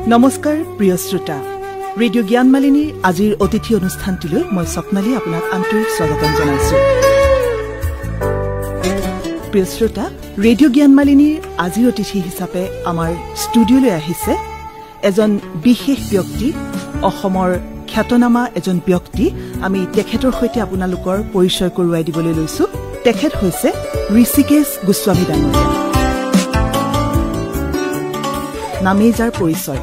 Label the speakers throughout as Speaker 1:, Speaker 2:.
Speaker 1: নমস্কাৰ প্ৰিয় শ্ৰোতা ৰেডিঅ' জ্ঞানমালিনীৰ আজিৰ অতিথি অনুষ্ঠানটিলৈ মই স্বপ্নালী আপোনাক আন্তৰিক স্বাগতম জনাইছো। প্ৰিয় শ্ৰোতা ৰেডিঅ' জ্ঞানমালিনীৰ আজিৰ অতিথি হিচাপে আমাৰ ষ্টুডিঅ'লৈ আহিছে এজন বিশেষ ব্যক্তি, অসমৰ খ্যাতনামা এজন ব্যক্তি। আমি তেখেতৰ সৈতে আপোনালোকৰ পৰিচয় কৰোৱাই দিবলৈ লৈছো। তেখেত হৈছে ঋষিকেশ গোস্বামী ডাঙৰীয়া। নামেই যাৰ পৰিচয়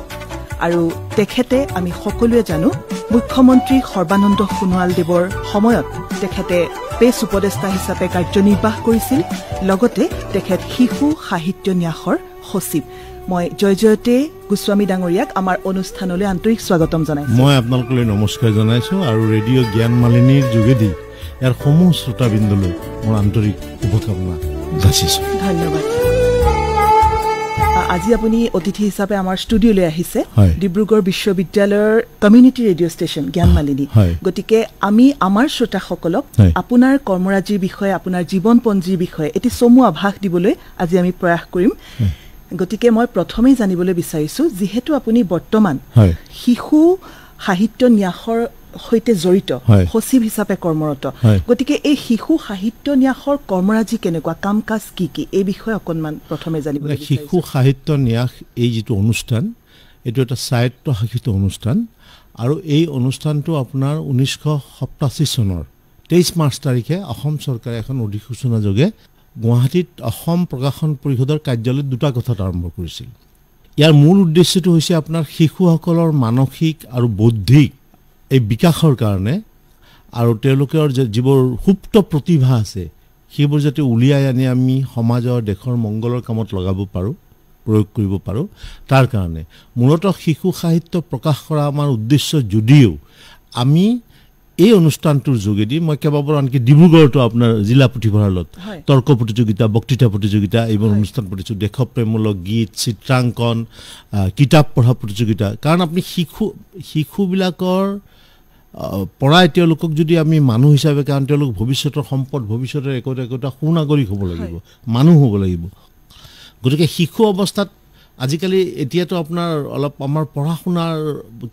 Speaker 1: আৰু তেখেতে আমি সকলোৱে জানো মুখ্যমন্ত্ৰী সৰ্বানন্দ সোণোৱাল দেৱৰ সময়ত তেখেতে পেছ উপদেষ্টা হিচাপে কাৰ্যনিৰ্বাহ কৰিছিল। লগতে তেখেত শিশু সাহিত্য ন্যাসৰ সচিব। মই জয়জয়তে গোস্বামী ডাঙৰীয়াক আমাৰ অনুষ্ঠানলৈ আন্তৰিক স্বাগতম জনাইছো।
Speaker 2: মই আপোনালোকলৈ নমস্কাৰ জনাইছো আৰু ৰেডিঅ' জ্ঞানমালিনীৰ যোগেদি ইয়াৰ সমূহ শ্ৰোতাবৃন্দলৈ মোৰ আন্তৰিক শুভকামনা যাচিছো।
Speaker 1: ধন্যবাদ। আজি আপুনি অতিথি হিচাপে আমাৰ ষ্টুডিঅ'লৈ আহিছে ডিব্ৰুগড় বিশ্ববিদ্যালয়ৰ কমিউনিটি ৰেডিঅ' ষ্টেচন জ্ঞানমালিনী। গতিকে আমি আমাৰ শ্ৰোতাসকলক আপোনাৰ কৰ্মৰাজিৰ বিষয়ে, আপোনাৰ জীৱনপঞ্জীৰ বিষয়ে এটি চমু আভাস দিবলৈ আজি আমি প্ৰয়াস কৰিম। গতিকে মই প্ৰথমেই জানিবলৈ বিচাৰিছো, যিহেতু আপুনি বৰ্তমান শিশু সাহিত্য ন্যাসৰ সৈতে জড়িত সচিব হিচাপে কৰ্মৰত, গতিকে এই শিশু সাহিত্য ন্যাসৰ কৰ্মৰাজি কেনেকুৱা, কাম কাজ কি কি, এই বিষয়ে অকণমান প্ৰথমে জানিব বিচাৰিছো।
Speaker 2: শিশু সাহিত্য ন্যাস এই যিটো অনুষ্ঠান, এইটো এটা স্বায়ত্তশাসিত অনুষ্ঠান আৰু এই অনুষ্ঠানটো আপোনাৰ 1987 চনৰ 23 মাৰ্চ তাৰিখে অসম চৰকাৰে এখন অধিসূচনা যোগে গুৱাহাটীত অসম প্ৰকাশন পৰিষদৰ কাৰ্যালয়ত দুটা কথাত আৰম্ভ কৰিছিল। ইয়াৰ মূল উদ্দেশ্যটো হৈছে আপোনাৰ শিশুসকলৰ মানসিক আৰু বৌদ্ধিক এই বিকাশৰ কাৰণে আৰু তেওঁলোকৰ যিবোৰ সুপ্ত প্ৰতিভা আছে সেইবোৰ যাতে উলিয়াই আনি আমি সমাজৰ দেশৰ মংগলৰ কামত লগাব পাৰোঁ, প্ৰয়োগ কৰিব পাৰোঁ, তাৰ কাৰণে মূলতঃ শিশু সাহিত্য প্ৰকাশ কৰা আমাৰ উদ্দেশ্য যদিও আমি এই অনুষ্ঠানটোৰ যোগেদি মই কেইবাবাৰো আনকি ডিব্ৰুগড়তো আপোনাৰ জিলা পুথিভঁৰালত তৰ্ক প্ৰতিযোগিতা, বক্তৃতা প্ৰতিযোগিতা এইবোৰ অনুষ্ঠান পাতিছোঁ, দেশপ্ৰেমমূলক গীত, চিত্ৰাংকন, কিতাপ পঢ়া প্ৰতিযোগিতা। কাৰণ আপুনি শিশুবিলাকৰ পৰাই তেওঁলোকক যদি আমি মানুহ হিচাপে, কাৰণ তেওঁলোক ভৱিষ্যতৰ সম্পদ, ভৱিষ্যতৰ একোটা সুনাগৰিক হ'ব লাগিব, মানুহ হ'ব লাগিব। গতিকে শিশু অৱস্থাত আজিকালি এতিয়াতো আপোনাৰ অলপ আমাৰ পঢ়া শুনাৰ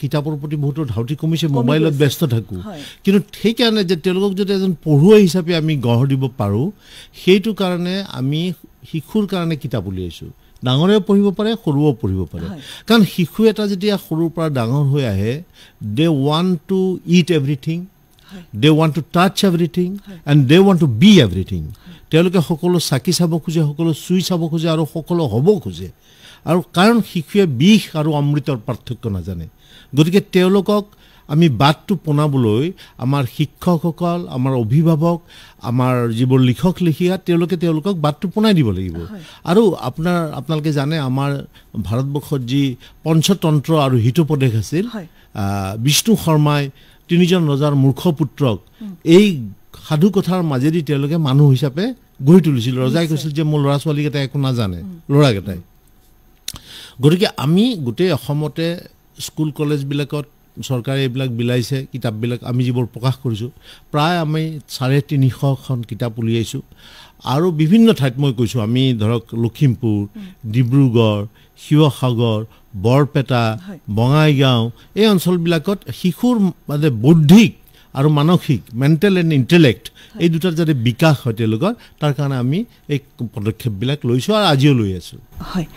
Speaker 2: কিতাপৰ প্ৰতি বহুতো ধাউতি কমিছে, মোবাইলত ব্যস্ত থাকোঁ, কিন্তু সেইকাৰণে যে তেওঁলোকক যদি এজন পঢ়ুৱৈ হিচাপে আমি গঢ় দিব পাৰোঁ, সেইটো কাৰণে আমি শিশুৰ কাৰণে কিতাপ উলিয়াইছোঁ। ডাঙৰেও পঢ়িব পাৰে, সৰুও পঢ়িব পাৰে। কাৰণ শিশু এটা যেতিয়া সৰুৰ পৰা ডাঙৰ হৈ আহে, they want to eat everything, they want to touch everything and they want to be everything. তেওঁলোকে সকলো চাকি চাব খোজে, সকলো চুই চাব খোজে আৰু সকলো হ'ব খোজে। আৰু কাৰণ শিশুৱে বিষ আৰু অমৃতৰ পাৰ্থক্য নাজানে। গতিকে তেওঁলোকক আমি বাটটো পোনাবলৈ আমাৰ শিক্ষকসকল, আমাৰ অভিভাৱক, আমাৰ যিবোৰ লিখক লিখিকা, তেওঁলোকক বাটটো পোনাই দিব লাগিব। আৰু আপোনালোকে জানে আমাৰ ভাৰতবৰ্ষত যি পঞ্চতন্ত্ৰ আৰু হিতোপদেশ আছিল, বিষ্ণু শৰ্মাই 3জন ৰজাৰ মূৰ্খ পুত্ৰক এই সাধু কথাৰ মাজেদি তেওঁলোকে মানুহ হিচাপে গঢ়ি তুলিছিল। ৰজাই কৈছিল যে মোৰ ল'ৰা ছোৱালীকেইটাই একো নাজানে, ল'ৰাকেইটাই। গতিকে আমি গোটেই অসমতে স্কুল কলেজবিলাকত চৰকাৰে এইবিলাক বিলাইছে, কিতাপবিলাক আমি যিবোৰ প্ৰকাশ কৰিছোঁ, প্ৰায় আমি 350খন কিতাপ উলিয়াইছোঁ। আৰু বিভিন্ন ঠাইত মই কৈছোঁ, আমি ধৰক লখিমপুৰ, ডিব্ৰুগড়, শিৱসাগৰ, বৰপেটা, বঙাইগাঁও এই অঞ্চলবিলাকত শিশুৰ মানে বৌদ্ধিক আৰু মানসিক, মেণ্টেল এণ্ড ইণ্টেলেক্ট, এই দুটাৰ যাতে বিকাশ হয় তেওঁলোকৰ, তাৰ কাৰণে আমি এই পদক্ষেপবিলাক লৈছোঁ আৰু আজিও লৈ আছোঁ।
Speaker 1: হয়,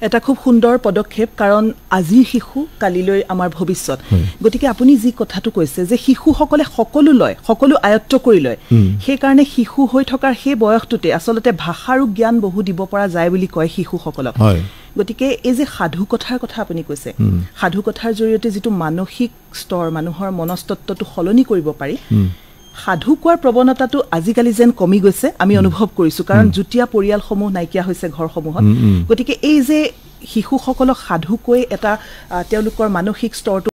Speaker 1: এটা খুব সুন্দৰ পদক্ষেপ, কাৰণ আজিৰ শিশু কালিলৈ আমাৰ ভৱিষ্যত। গতিকে আপুনি যি কথাটো কৈছে যে শিশুসকলে সকলো লয়, সকলো আয়ত্ব কৰি লয়, সেইকাৰণে শিশু হৈ থকাৰ সেই বয়সটোতে আচলতে ভাষাৰো জ্ঞান বহু দিব পৰা যায় বুলি কয় শিশুসকলক। গতিকে এই যে সাধু কথাৰ কথা আপুনি কৈছে, সাধু কথাৰ জৰিয়তে যিটো মানসিক স্তৰ, মানুহৰ মনস্তত্বটো সলনি কৰিব পাৰি, সাধু কোৱাৰ প্ৰৱণতাটো আজিকালি যেন কমি গৈছে আমি অনুভৱ কৰিছোঁ। কাৰণ যুটীয়া পৰিয়ালসমূহ নাইকিয়া হৈছে ঘৰসমূহত। গতিকে এই যে শিশুসকলক সাধু কৈ এটা তেওঁলোকৰ মানসিক স্তৰটো